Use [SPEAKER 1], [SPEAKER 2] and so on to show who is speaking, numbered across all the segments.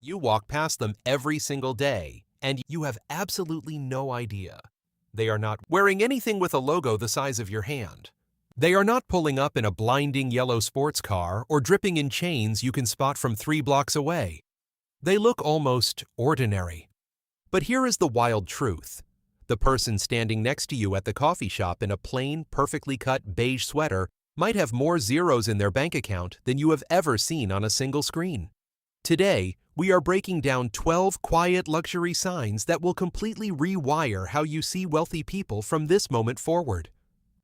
[SPEAKER 1] You walk past them every single day, and you have absolutely no idea. They are not wearing anything with a logo the size of your hand. They are not pulling up in a blinding yellow sports car or dripping in chains you can spot from 3 blocks away. They look almost ordinary. But here is the wild truth. The person standing next to you at the coffee shop in a plain, perfectly cut beige sweater might have more zeros in their bank account than you have ever seen on a single screen. Today, we are breaking down 12 quiet luxury signs that will completely rewire how you see wealthy people from this moment forward.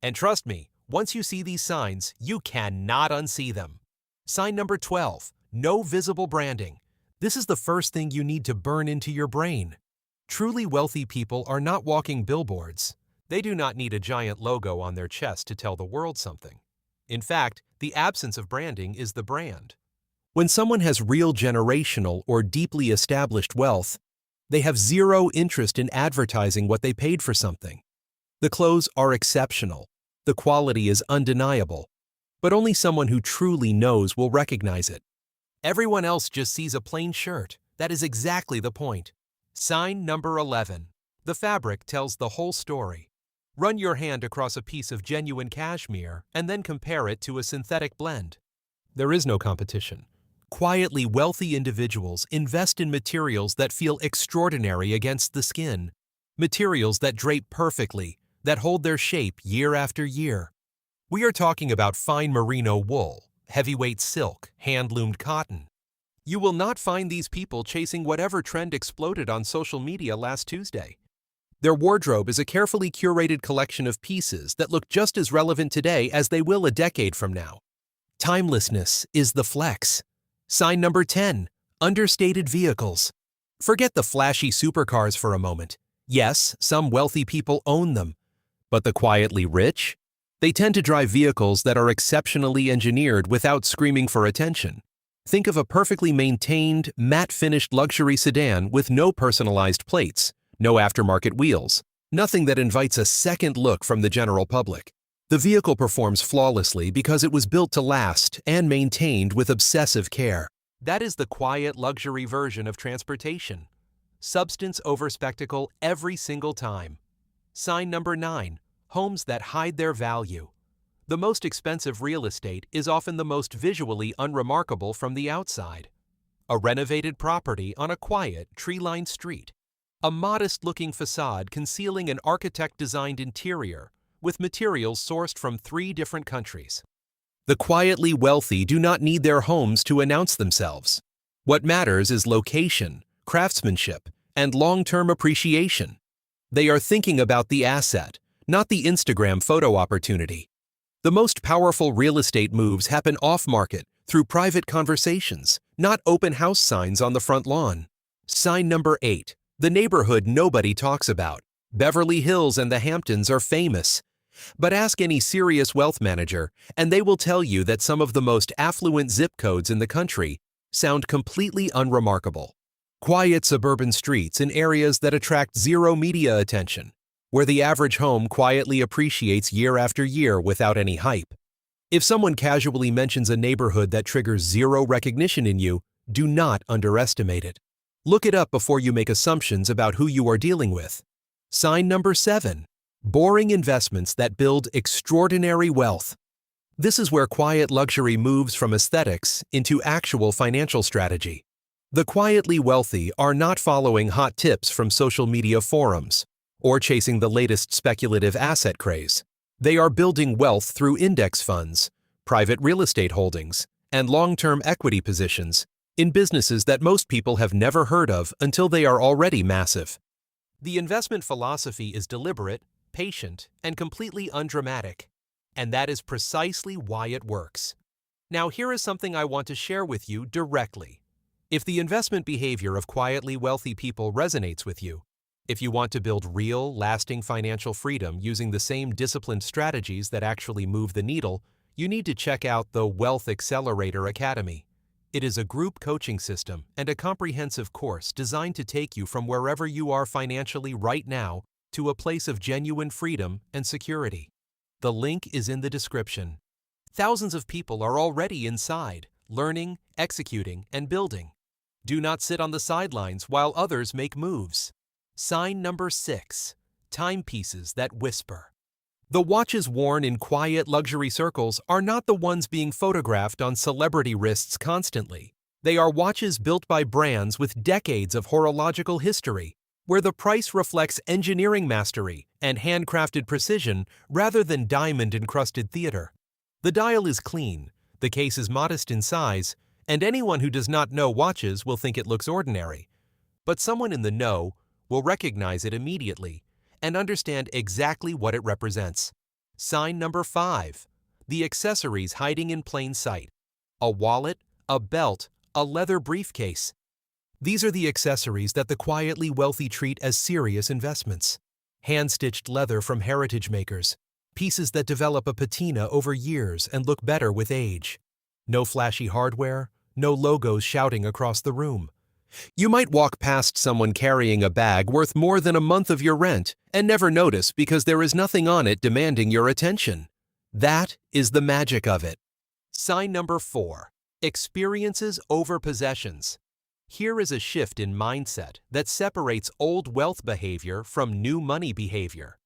[SPEAKER 1] And trust me, once you see these signs, you cannot unsee them. Sign number 12, no visible branding. This is the first thing you need to burn into your brain. Truly wealthy people are not walking billboards. They do not need a giant logo on their chest to tell the world something. In fact, the absence of branding is the brand. When someone has real generational or deeply established wealth, they have zero interest in advertising what they paid for something. The clothes are exceptional. The quality is undeniable. But only someone who truly knows will recognize it. Everyone else just sees a plain shirt. That is exactly the point. Sign number 11. The fabric tells the whole story. Run your hand across a piece of genuine cashmere and then compare it to a synthetic blend. There is no competition. Quietly wealthy individuals invest in materials that feel extraordinary against the skin. Materials that drape perfectly, that hold their shape year after year. We are talking about fine merino wool, heavyweight silk, hand-loomed cotton. You will not find these people chasing whatever trend exploded on social media last Tuesday. Their wardrobe is a carefully curated collection of pieces that look just as relevant today as they will a decade from now. Timelessness is the flex. Sign number 10, understated vehicles. Forget the flashy supercars for a moment. Yes, some wealthy people own them. But the quietly rich? They tend to drive vehicles that are exceptionally engineered without screaming for attention. Think of a perfectly maintained, matte-finished luxury sedan with no personalized plates, no aftermarket wheels, nothing that invites a second look from the general public. The vehicle performs flawlessly because it was built to last and maintained with obsessive care. That is the quiet luxury version of transportation. Substance over spectacle every single time. Sign number 9, homes that hide their value. The most expensive real estate is often the most visually unremarkable from the outside. A renovated property on a quiet, tree-lined street. A modest-looking facade concealing an architect-designed interior with materials sourced from 3 different countries. The quietly wealthy do not need their homes to announce themselves. What matters is location, craftsmanship, and long-term appreciation. They are thinking about the asset, not the Instagram photo opportunity. The most powerful real estate moves happen off-market through private conversations, not open house signs on the front lawn. Sign number 8, the neighborhood nobody talks about. Beverly Hills and the Hamptons are famous. But ask any serious wealth manager, and they will tell you that some of the most affluent zip codes in the country sound completely unremarkable. Quiet suburban streets in areas that attract zero media attention, where the average home quietly appreciates year after year without any hype. If someone casually mentions a neighborhood that triggers zero recognition in you, do not underestimate it. Look it up before you make assumptions about who you are dealing with. Sign number 7, boring investments that build extraordinary wealth. This is where quiet luxury moves from aesthetics into actual financial strategy. The quietly wealthy are not following hot tips from social media forums or chasing the latest speculative asset craze. They are building wealth through index funds, private real estate holdings, and long-term equity positions in businesses that most people have never heard of until they are already massive. The investment philosophy is deliberate, patient, and completely undramatic. And that is precisely why it works. Now here is something I want to share with you directly. If the investment behavior of quietly wealthy people resonates with you, if you want to build real, lasting financial freedom using the same disciplined strategies that actually move the needle, you need to check out the Wealth Accelerator Academy. It is a group coaching system and a comprehensive course designed to take you from wherever you are financially right now to a place of genuine freedom and security. The link is in the description. Thousands of people are already inside, learning, executing, and building. Do not sit on the sidelines while others make moves. Sign number 6. Timepieces that whisper. The watches worn in quiet luxury circles are not the ones being photographed on celebrity wrists constantly. They are watches built by brands with decades of horological history, where the price reflects engineering mastery and handcrafted precision rather than diamond-encrusted theater. The dial is clean, the case is modest in size, and anyone who does not know watches will think it looks ordinary. But someone in the know will recognize it immediately and understand exactly what it represents. Sign number 5. The accessories hiding in plain sight. A wallet, a belt, a leather briefcase. These are the accessories that the quietly wealthy treat as serious investments. Hand-stitched leather from heritage makers. Pieces that develop a patina over years and look better with age. No flashy hardware, no logos shouting across the room. You might walk past someone carrying a bag worth more than a month of your rent and never notice because there is nothing on it demanding your attention. That is the magic of it. Sign number 4. Experiences over possessions. Here is a shift in mindset that separates old wealth behavior from new money behavior.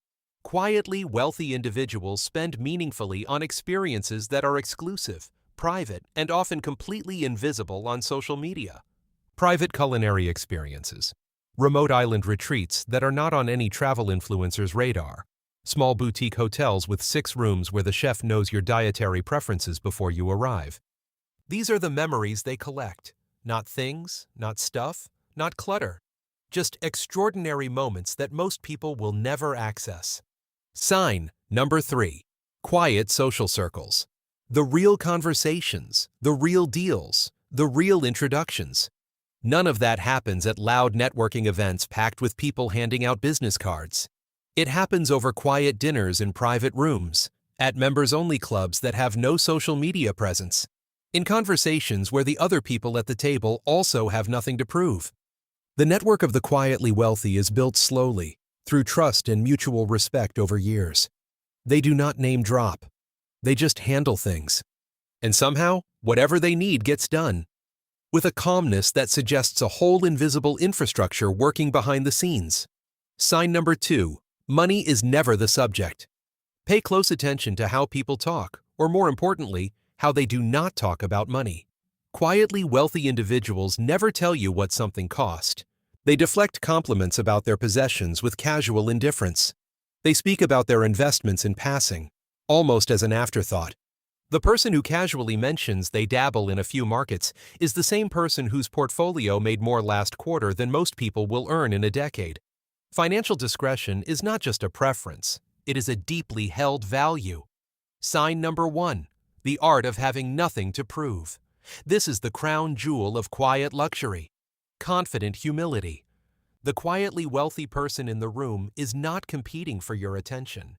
[SPEAKER 1] Quietly wealthy individuals spend meaningfully on experiences that are exclusive, private, and often completely invisible on social media. Private culinary experiences. Remote island retreats that are not on any travel influencer's radar. Small boutique hotels with 6 rooms where the chef knows your dietary preferences before you arrive. These are the memories they collect. Not things, not stuff, not clutter. Just extraordinary moments that most people will never access. Sign number 3. Quiet social circles. The real conversations, the real deals, the real introductions. None of that happens at loud networking events packed with people handing out business cards. It happens over quiet dinners in private rooms, at members-only clubs that have no social media presence, in conversations where the other people at the table also have nothing to prove. The network of the quietly wealthy is built slowly, through trust and mutual respect over years. They do not name drop. They just handle things. And somehow, whatever they need gets done. With a calmness that suggests a whole invisible infrastructure working behind the scenes. Sign number 2. Money is never the subject. Pay close attention to how people talk, or more importantly, how they do not talk about money. Quietly wealthy individuals never tell you what something cost. They deflect compliments about their possessions with casual indifference. They speak about their investments in passing, almost as an afterthought. The person who casually mentions they dabble in a few markets is the same person whose portfolio made more last quarter than most people will earn in a decade. Financial discretion is not just a preference, it is a deeply held value. Sign number 1. The art of having nothing to prove. This is the crown jewel of quiet luxury. Confident humility. The quietly wealthy person in the room is not competing for your attention.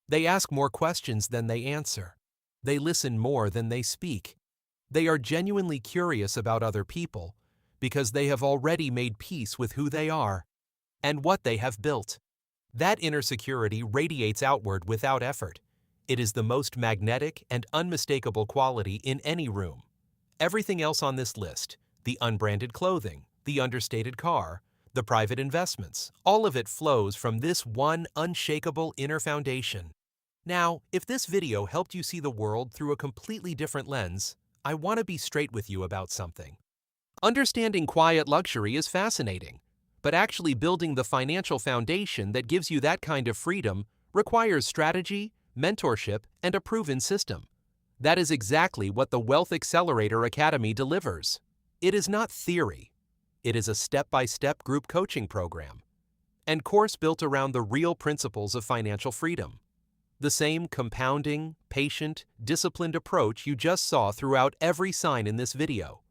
[SPEAKER 1] They ask more questions than they answer. They listen more than they speak. They are genuinely curious about other people because they have already made peace with who they are and what they have built. That inner security radiates outward without effort. It is the most magnetic and unmistakable quality in any room. Everything else on this list, the unbranded clothing, the understated car, the private investments, all of it flows from this one unshakable inner foundation. Now, if this video helped you see the world through a completely different lens, I want to be straight with you about something. Understanding quiet luxury is fascinating, but actually building the financial foundation that gives you that kind of freedom requires strategy, mentorship, and a proven system. That is exactly what the Wealth Accelerator Academy delivers. It is not theory. It is a step-by-step group coaching program and course built around the real principles of financial freedom. The same compounding, patient, disciplined approach you just saw throughout every sign in this video.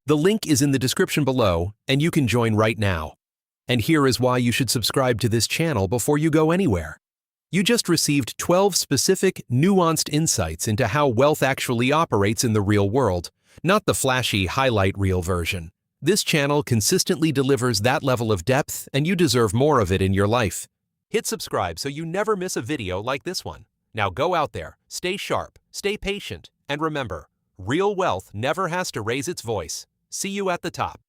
[SPEAKER 1] The link is in the description below, and you can join right now. And here is why you should subscribe to this channel before you go anywhere. You just received 12 specific, nuanced insights into how wealth actually operates in the real world, not the flashy highlight reel version. This channel consistently delivers that level of depth, and you deserve more of it in your life. Hit subscribe so you never miss a video like this one. Now go out there, stay sharp, stay patient, and remember, real wealth never has to raise its voice. See you at the top.